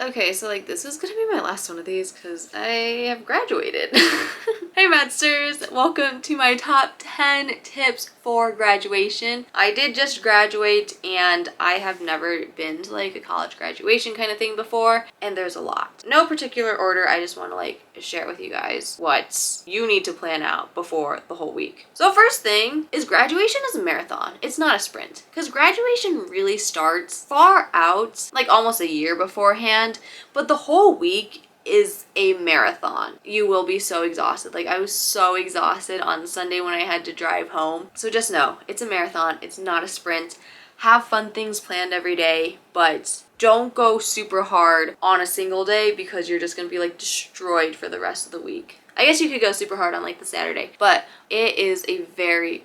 Okay, so like this is gonna be my last one of these because I have graduated. Hey Maddsters, welcome to my top 10 tips for graduation. I did just graduate and I have never been to like a college graduation kind of thing before, and there's a lot. No particular order, I just want to like share with you guys what you need to plan out before the whole week. So first thing is graduation is a marathon. It's not a sprint because graduation really starts far out, like almost a year beforehand, but the whole week is a marathon. You will be so exhausted. Like I was so exhausted on Sunday when I had to drive home. So just know, it's a marathon. It's not a sprint. Have fun things planned every day, but don't go super hard on a single day because you're just gonna be like destroyed for the rest of the week. I guess you could go super hard on like the Saturday, but it is a very,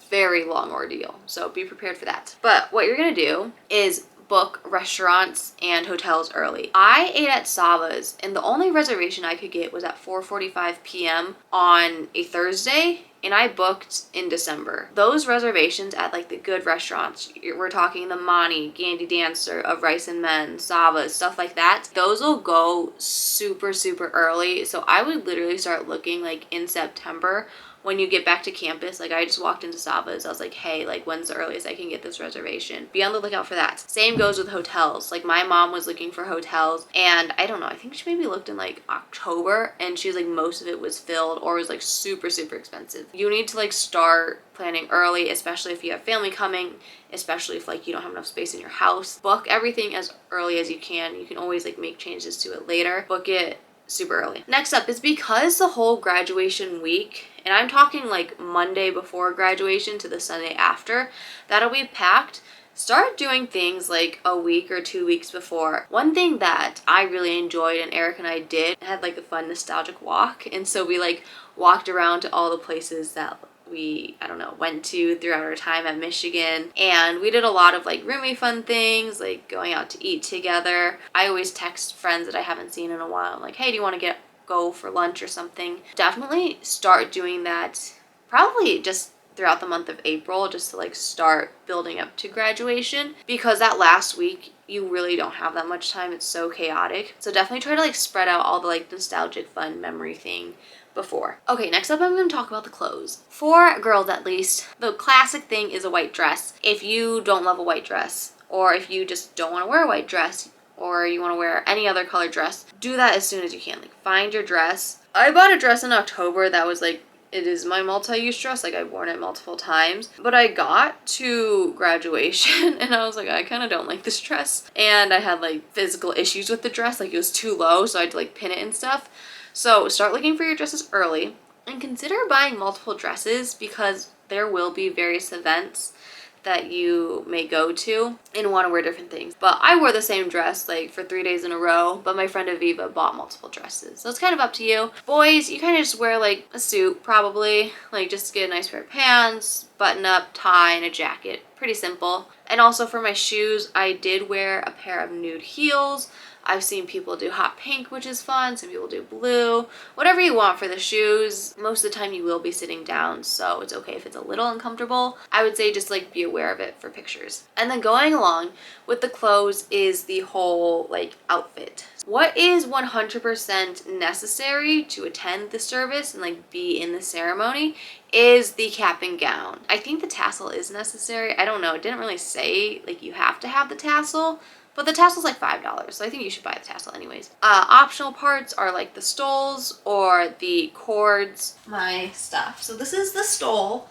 very long ordeal. So be prepared for that. But what you're gonna do is book restaurants and hotels early. I ate at Sava's and the only reservation I could get was at 4:45 p.m. on a Thursday, and I booked in December. Those reservations at like the good restaurants, we're talking the Monty, Gandy Dancer, of Rice and Men, Sava's, stuff like that, those will go super, super early. So I would literally start looking like in September when you get back to campus. Like I just walked into Sava's, I was like, hey, like when's the earliest I can get this reservation? Be on the lookout for that. Same goes with hotels. Like my mom was looking for hotels and I don't know, I think she maybe looked in like October and she was like most of it was filled or was like super, super expensive. You need to like start planning early, especially if you have family coming, especially if like you don't have enough space in your house. Book everything as early as you can. You can always like make changes to it later. Book it super early. Next up is because the whole graduation week, and I'm talking like Monday before graduation to the Sunday after, that'll be packed. Start doing things like a week or 2 weeks before. One thing that I really enjoyed and Eric and I did, had like a fun nostalgic walk, and so we like walked around to all the places that we, I don't know, went to throughout our time at Michigan, and we did a lot of like roomy fun things, like going out to eat together. I always text friends that I haven't seen in a while, like, hey, do you want to go for lunch or something? Definitely start doing that probably just throughout the month of April, just to like start building up to graduation, because that last week you really don't have that much time. It's so chaotic. So definitely try to like spread out all the like nostalgic fun memory thing before. Okay, next up I'm going to talk about the clothes. For girls at least, the classic thing is a white dress. If you don't love a white dress, or if you just don't want to wear a white dress, or you want to wear any other color dress, do that as soon as you can. Like find your dress. I bought a dress in October that was like, it is my multi-use dress, like I've worn it multiple times, but I got to graduation and I was like, I kind of don't like this dress, and I had like physical issues with the dress, like it was too low, so I had to like pin it and stuff. So start looking for your dresses early and consider buying multiple dresses because there will be various events that you may go to and want to wear different things. But I wore the same dress like for 3 days in a row, but my friend Aviva bought multiple dresses. So it's kind of up to you. Boys, you kind of just wear like a suit probably, like just get a nice pair of pants, button up, tie, and a jacket. Pretty simple. And also for my shoes, I did wear a pair of nude heels. I've seen people do hot pink, which is fun. Some people do blue. Whatever you want for the shoes. Most of the time you will be sitting down, so it's okay if it's a little uncomfortable. I would say just like be aware of it for pictures. And then going along with the clothes is the whole like outfit. What is 100% necessary to attend the service and like be in the ceremony is the cap and gown. I think the tassel is necessary. I don't know. It didn't really say like you have to have the tassel, but the tassel's like $5, so I think you should buy the tassel anyways. Optional parts are like the stoles or the cords. My stuff. So this is the stole.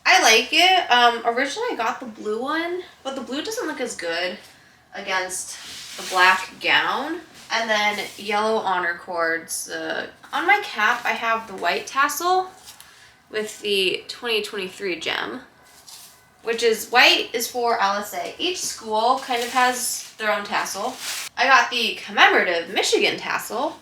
I like it. Originally I got the blue one, but the blue doesn't look as good against the black gown. And then yellow honor cords. On my cap I have the white tassel with the 2023 gem, which is white is for LSA. Each school kind of has their own tassel. I got the commemorative Michigan tassel,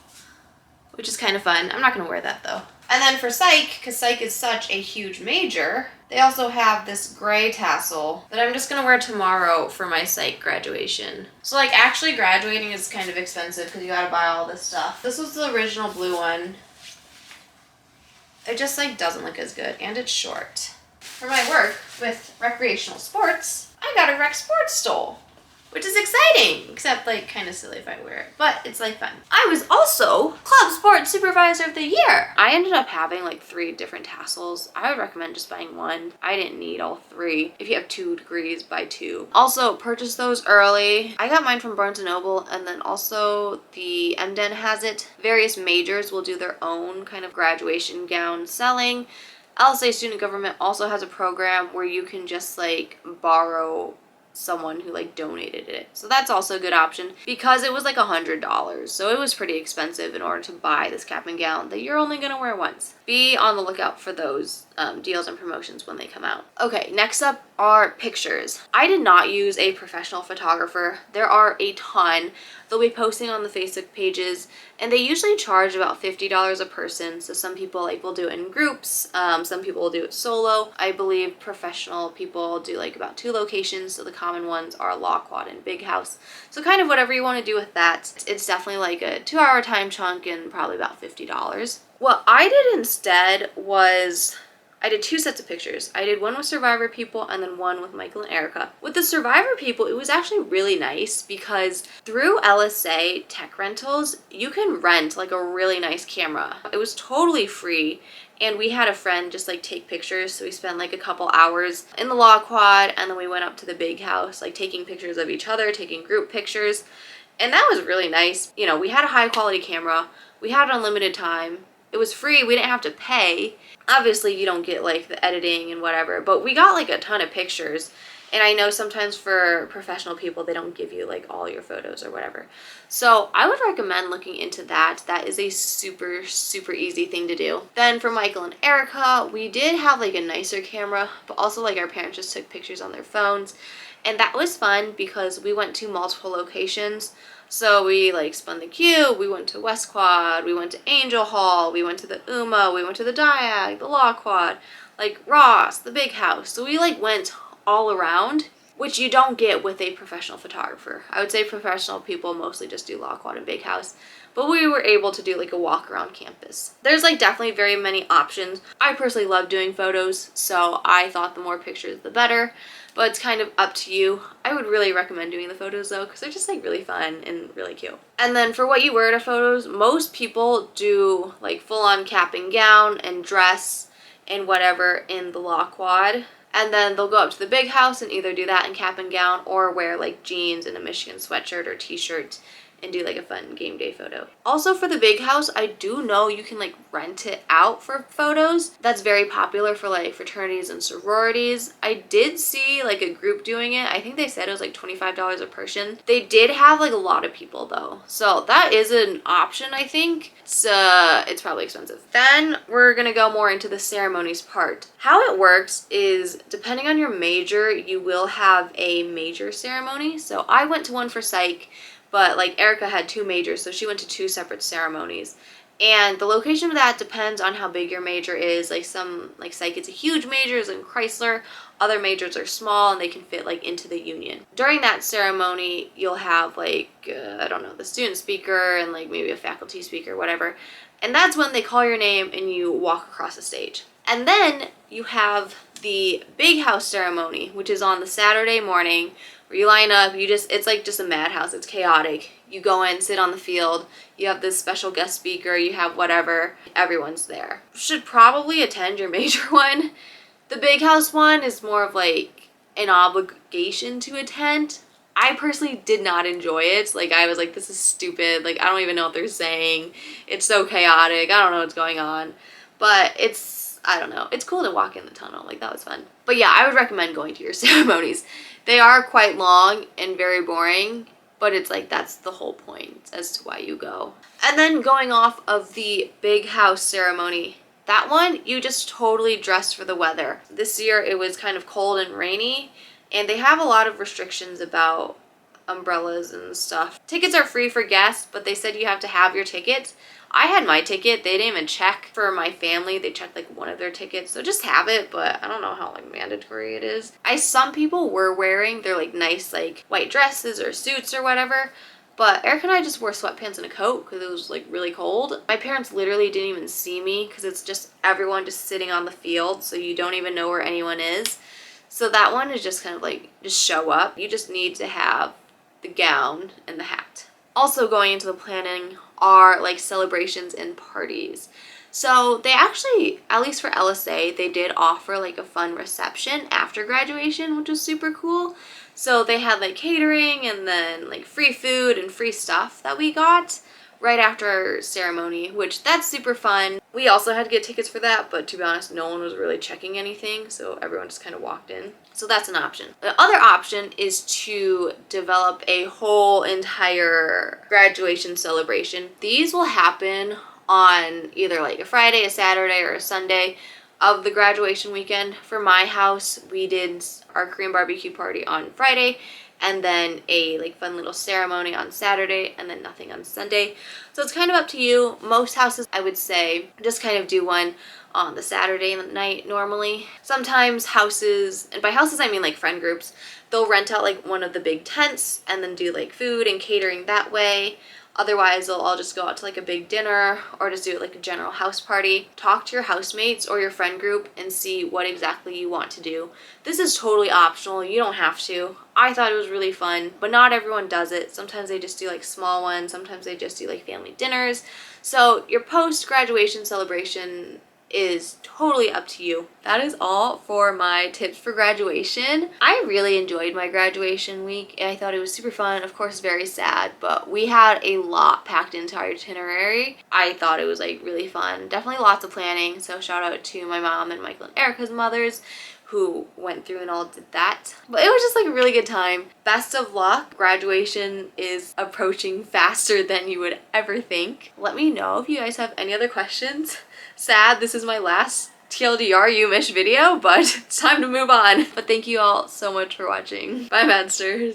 which is kind of fun. I'm not going to wear that though. And then for psych, because psych is such a huge major, they also have this gray tassel that I'm just going to wear tomorrow for my psych graduation. So like actually graduating is kind of expensive because you got to buy all this stuff. This was the original blue one. It just like doesn't look as good, and it's short. For my work with recreational sports, I got a rec sports stole, which is exciting, except like kind of silly if I wear it, but it's like fun. I was also Club Sports Supervisor of the Year. I ended up having like 3 different tassels. I would recommend just buying one. I didn't need all 3. If you have 2 degrees, buy 2. Also, purchase those early. I got mine from Barnes & Noble, and then also the MDen has it. Various majors will do their own kind of graduation gown selling. LSA Student Government also has a program where you can just like borrow someone who like donated it. So that's also a good option because it was like $100. So it was pretty expensive in order to buy this cap and gown that you're only gonna wear once. Be on the lookout for those deals and promotions when they come out. Okay, next up are pictures. I did not use a professional photographer. There are a ton. They'll be posting on the Facebook pages, and they usually charge about $50 a person. So some people like will do it in groups. Some people will do it solo. I believe professional people do like about 2 locations. So the common ones are Law Quad and Big House. So kind of whatever you want to do with that. It's definitely like a 2-hour time chunk and probably about $50. What I did instead was I did 2 sets of pictures. I did one with Survivor people and then one with Michael and Erica. With the Survivor people, it was actually really nice because through LSA Tech Rentals, you can rent like a really nice camera. It was totally free. And we had a friend just like take pictures. So we spent like a couple hours in the Law Quad, and then we went up to the Big House, like taking pictures of each other, taking group pictures. And that was really nice. You know, we had a high quality camera. We had unlimited time. It was free. We didn't have to pay. Obviously, you don't get like the editing and whatever, but we got like a ton of pictures. And I know sometimes for professional people, they don't give you like all your photos or whatever. So I would recommend looking into that. That is a super, super easy thing to do. Then for Michael and Erica, we did have like a nicer camera, but also like our parents just took pictures on their phones. And that was fun because we went to multiple locations. So we like spun the cube, we went to West Quad, we went to Angel Hall, we went to the UMA, we went to the Diag, the Law Quad, like Ross, the Big House. So we like went all around, which you don't get with a professional photographer. I would say professional people mostly just do Law Quad and Big House, but we were able to do like a walk around campus. There's like definitely very many options. I personally love doing photos, so I thought the more pictures the better, but it's kind of up to you. I would really recommend doing the photos though, because they're just like really fun and really cute. And then for what you wear to photos, most people do like full on cap and gown and dress and whatever in the Law Quad. And then they'll go up to the Big House and either do that in cap and gown or wear like jeans and a Michigan sweatshirt or t-shirt and do like a fun game day photo. Also for the Big House, I do know you can like rent it out for photos. That's very popular for like fraternities and sororities. I did see like a group doing it. I think they said it was like $25 a person. They did have like a lot of people though. So that is an option, I think. It's probably expensive. Then we're gonna go more into the ceremonies part. How it works is depending on your major, you will have a major ceremony. So I went to one for psych, but like Erica had 2 majors, so she went to 2 separate ceremonies. And the location of that depends on how big your major is. Like some, like psych, it's a huge major, is in Chrysler. Other majors are small and they can fit like into the union. During that ceremony, you'll have like, I don't know, the student speaker and like maybe a faculty speaker, whatever. And that's when they call your name and you walk across the stage. And then you have the Big House ceremony, which is on the Saturday morning, where you line up, it's like just a madhouse, it's chaotic. You go in, sit on the field, you have this special guest speaker, you have whatever, everyone's there. You should probably attend your major one. The Big House one is more of like an obligation to attend. I personally did not enjoy it. Like I was like, this is stupid, like I don't even know what they're saying. It's so chaotic, I don't know what's going on. But I don't know, it's cool to walk in the tunnel, like that was fun. But yeah, I would recommend going to your ceremonies. They are quite long and very boring, but it's like that's the whole point as to why you go. And then going off of the Big House ceremony, that one, you just totally dress for the weather. This year it was kind of cold and rainy, and they have a lot of restrictions about umbrellas and stuff. Tickets are free for guests, but they said you have to have your ticket. I had my ticket. They didn't even check for my family. They checked like one of their tickets. So just have it, but I don't know how like mandatory it is. Some people were wearing their like nice like white dresses or suits or whatever, but Eric and I just wore sweatpants and a coat because it was like really cold. My parents literally didn't even see me because it's just everyone just sitting on the field, so you don't even know where anyone is. So that one is just kind of like just show up. You just need to have the gown, and the hat. Also going into the planning are like celebrations and parties. So they actually, at least for LSA, they did offer like a fun reception after graduation, which was super cool. So they had like catering and then like free food and free stuff that we got right after our ceremony, which that's super fun. We also had to get tickets for that, but to be honest, no one was really checking anything, so everyone just kind of walked in. So that's an option. The other option is to develop a whole entire graduation celebration. These will happen on either like a Friday, a Saturday, or a Sunday of the graduation weekend. For my house, we did our Korean barbecue party on Friday, and then a like fun little ceremony on Saturday, and then nothing on Sunday. So it's kind of up to you. Most houses, I would say, just kind of do one on the Saturday night normally. Sometimes houses, and by houses I mean like friend groups, they'll rent out like one of the big tents and then do like food and catering that way. Otherwise, they'll all just go out to like a big dinner or just do like a general house party. Talk to your housemates or your friend group and see what exactly you want to do. This is totally optional. You don't have to. I thought it was really fun, but not everyone does it. Sometimes they just do like small ones. Sometimes they just do like family dinners. So your post-graduation celebration is totally up to you. That is all for my tips for graduation. I really enjoyed my graduation week. I thought it was super fun. Of course, very sad, but we had a lot packed into our itinerary. I thought it was like really fun. Definitely lots of planning. So shout out to my mom and Michael and Erica's mothers who went through and all did that. But it was just like a really good time. Best of luck. Graduation is approaching faster than you would ever think. Let me know if you guys have any other questions. Sad, this is my last TLDR you-mish video, but it's time to move on. But thank you all so much for watching. Bye, Maddsters.